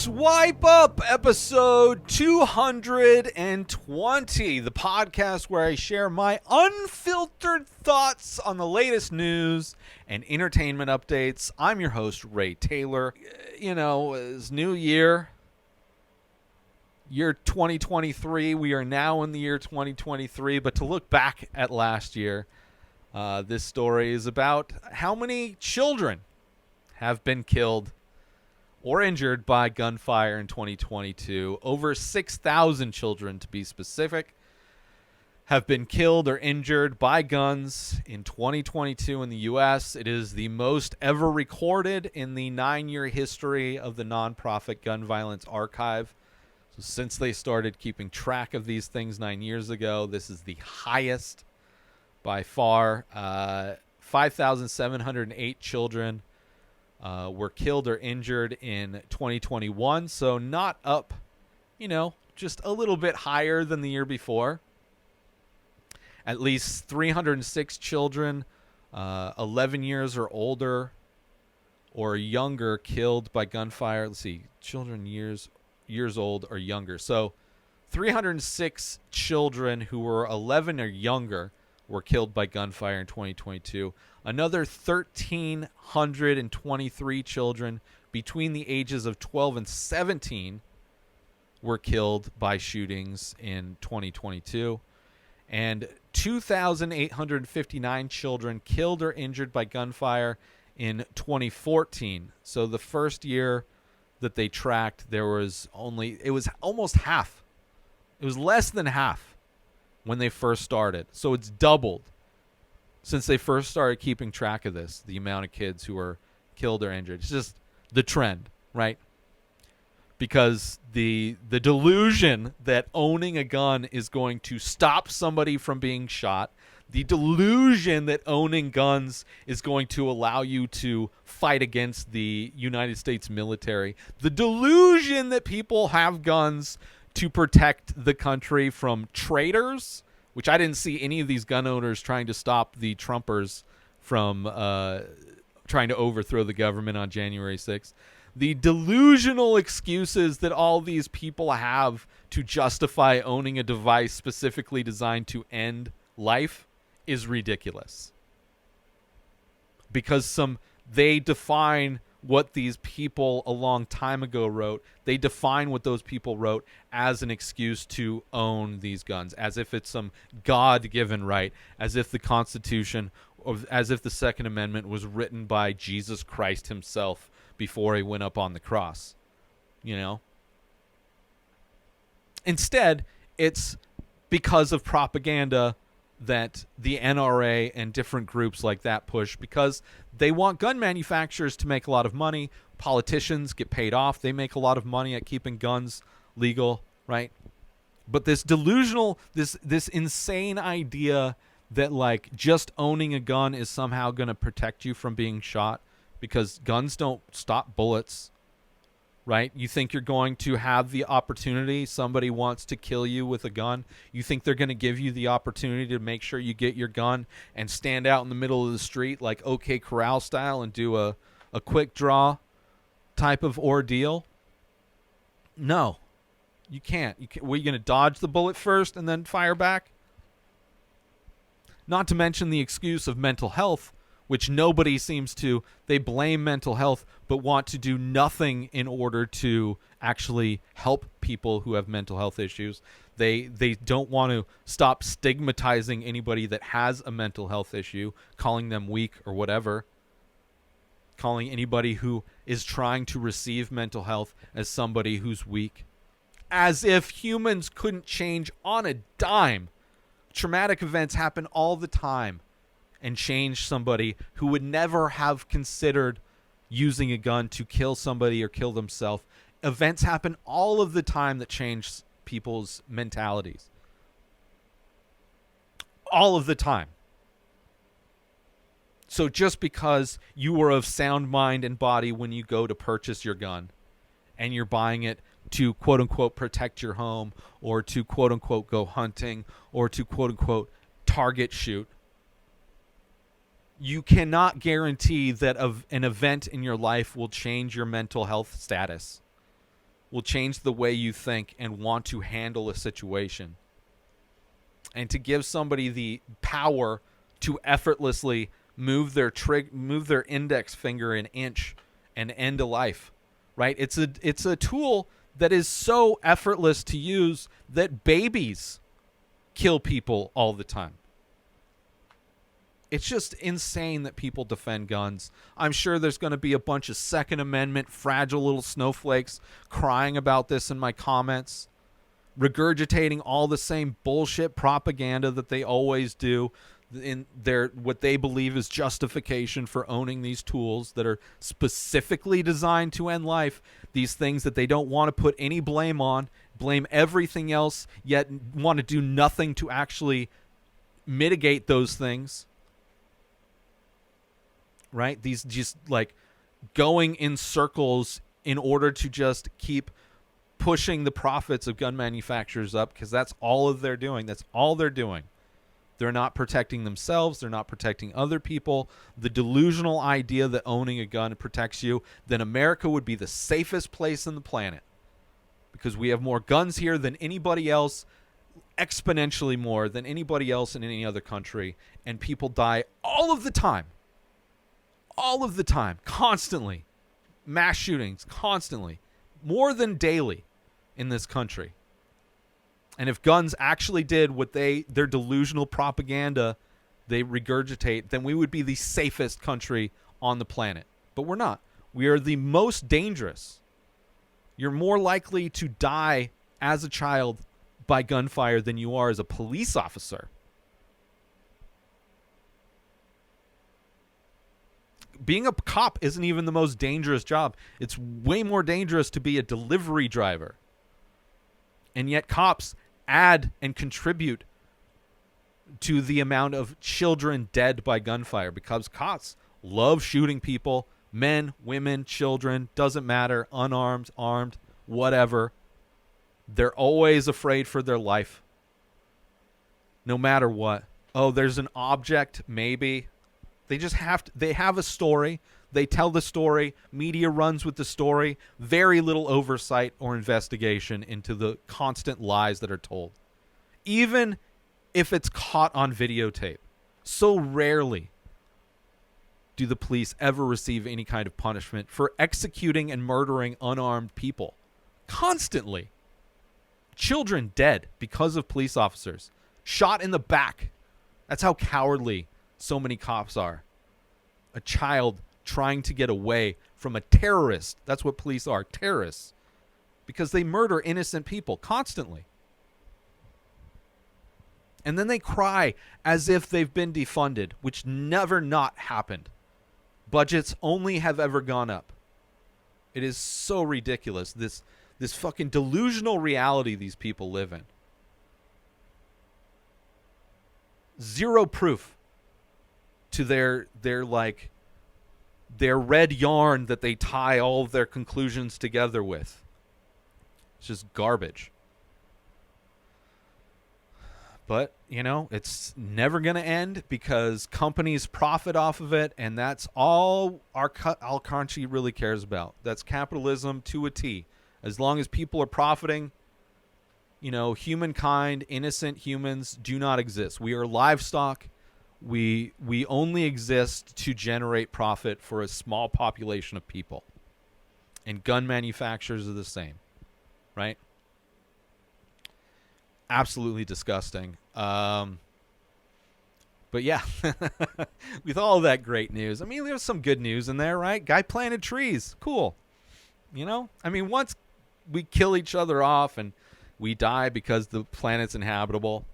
Swipe Up, episode 220, the podcast where I share my unfiltered thoughts on the latest news and entertainment updates. I'm your host, Ray Taylor. You know, it's new year 2023. We are now in the year 2023, but to look back at last year, this story is about how many children have been killed or injured by gunfire in 2022. Over 6,000 children, to be specific, have been killed or injured by guns in 2022 in the U.S. It is the most ever recorded in the 9-year history of the nonprofit Gun Violence Archive. So since they started keeping track of these things 9 years ago, this is the highest by far. 5,708 children were killed or injured in 2021, so not up, just a little bit higher than the year before. At least 306 children, 11 years or older or younger, killed by gunfire. Let's see, children years old or younger. So 306 children who were 11 or younger were killed by gunfire in 2022. Another 1,323 children between the ages of 12 and 17 were killed by shootings in 2022. And 2,859 children killed or injured by gunfire in 2014. So the first year that they tracked, it was almost half. It was less than half when they first started. So it's doubled since they first started keeping track of this, the amount of kids who were killed or injured. It's just the trend, right? Because the delusion that owning a gun is going to stop somebody from being shot, the delusion that owning guns is going to allow you to fight against the United States military, the delusion that people have guns to protect the country from traitors, which I didn't see any of these gun owners trying to stop the Trumpers from trying to overthrow the government on January 6th. The delusional excuses that all these people have to justify owning a device specifically designed to end life is ridiculous. Because they define what these people a long time ago wrote. They define what those people wrote as an excuse to own these guns, as if it's some God-given right, as if the Constitution, or as if the Second Amendment was written by Jesus Christ himself before he went up on the cross. Instead, it's because of propaganda that the NRA and different groups like that push, because they want gun manufacturers to make a lot of money. Politicians get paid off. They make a lot of money at keeping guns legal, right? But this delusional, this insane idea that just owning a gun is somehow going to protect you from being shot, because guns don't stop bullets, right? You think you're going to have the opportunity, somebody wants to kill you with a gun, you think they're going to give you the opportunity to make sure you get your gun and stand out in the middle of the street like OK Corral style and do a quick draw type of ordeal? No, you can't. Were you going to dodge the bullet first and then fire back? Not to mention the excuse of mental health, which nobody seems to. They blame mental health, but want to do nothing in order to actually help people who have mental health issues. They don't want to stop stigmatizing anybody that has a mental health issue, calling them weak or whatever, calling anybody who is trying to receive mental health as somebody who's weak, as if humans couldn't change on a dime. Traumatic events happen all the time and change somebody who would never have considered using a gun to kill somebody or kill themselves. Events happen all of the time that change people's mentalities. All of the time. So just because you were of sound mind and body when you go to purchase your gun, and you're buying it to quote-unquote protect your home, or to quote-unquote go hunting, or to quote-unquote target shoot, you cannot guarantee that an event in your life will change your mental health status. will change the way you think and want to handle a situation. And to give somebody the power to effortlessly move their index finger an inch and end a life, right? It's a tool that is so effortless to use that babies kill people all the time. It's just insane that people defend guns. I'm sure there's going to be a bunch of Second Amendment fragile little snowflakes crying about this in my comments, regurgitating all the same bullshit propaganda that they always do in their what they believe is justification for owning these tools that are specifically designed to end life, these things that they don't want to put any blame on, blame everything else, yet want to do nothing to actually mitigate those things. Right? These just like going in circles in order to just keep pushing the profits of gun manufacturers up, because that's all they're doing. That's all they're doing. They're not protecting themselves. They're not protecting other people. The delusional idea that owning a gun protects you, then America would be the safest place on the planet, because we have more guns here than anybody else, exponentially more than anybody else in any other country, and people die all of the time. All of the time, constantly. Mass shootings, constantly. More than daily in this country. And if guns actually did what their delusional propaganda they regurgitate, then we would be the safest country on the planet. But we're not. We are the most dangerous. You're more likely to die as a child by gunfire than you are as a police officer. Being a cop isn't even the most dangerous job. It's way more dangerous to be a delivery driver. And yet cops add and contribute to the amount of children dead by gunfire, because cops love shooting people, men, women, children, doesn't matter, unarmed, armed, whatever. They're always afraid for their life, no matter what. Oh, there's an object, maybe. They just they have a story. They tell the story. Media runs with the story. Very little oversight or investigation into the constant lies that are told. Even if it's caught on videotape. So rarely do the police ever receive any kind of punishment for executing and murdering unarmed people. Constantly. Children dead because of police officers. Shot in the back. That's how cowardly so many cops are. A child trying to get away from a terrorist. That's what police are, terrorists. Because they murder innocent people constantly. And then they cry as if they've been defunded, which never not happened. Budgets only have ever gone up. It is so ridiculous, this fucking delusional reality these people live in. Zero proof to their red yarn that they tie all of their conclusions together with. It's just garbage. But, it's never going to end because companies profit off of it, and that's all our country really cares about. That's capitalism to a T. As long as people are profiting, humankind, innocent humans do not exist. We are livestock. We only exist to generate profit for a small population of people. And gun manufacturers are the same, right? Absolutely disgusting. But yeah, with all that great news, I mean, there's some good news in there, right? Guy planted trees. Cool. Once we kill each other off and we die because the planet's inhabitable,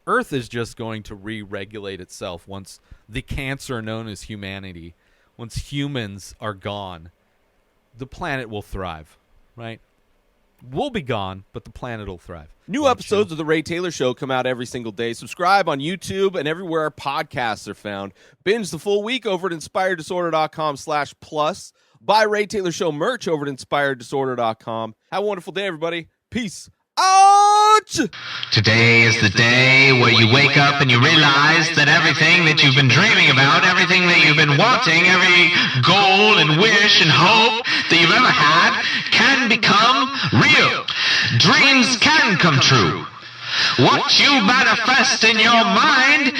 Earth is just going to re-regulate itself once the cancer known as humanity, once humans are gone, the planet will thrive, right? We'll be gone, but the planet will thrive. New episodes of The Ray Taylor Show come out every single day. Subscribe on YouTube and everywhere our podcasts are found. Binge the full week over at inspireddisorder.com/plus. Buy Ray Taylor Show merch over at inspireddisorder.com. Have a wonderful day, everybody. Peace out. much. Today is the day where you wake up and you realize that everything that you've been dreaming about, everything that you've been wanting, every goal and wish and hope that you've ever had can become real. Dreams can come true. What you manifest in your mind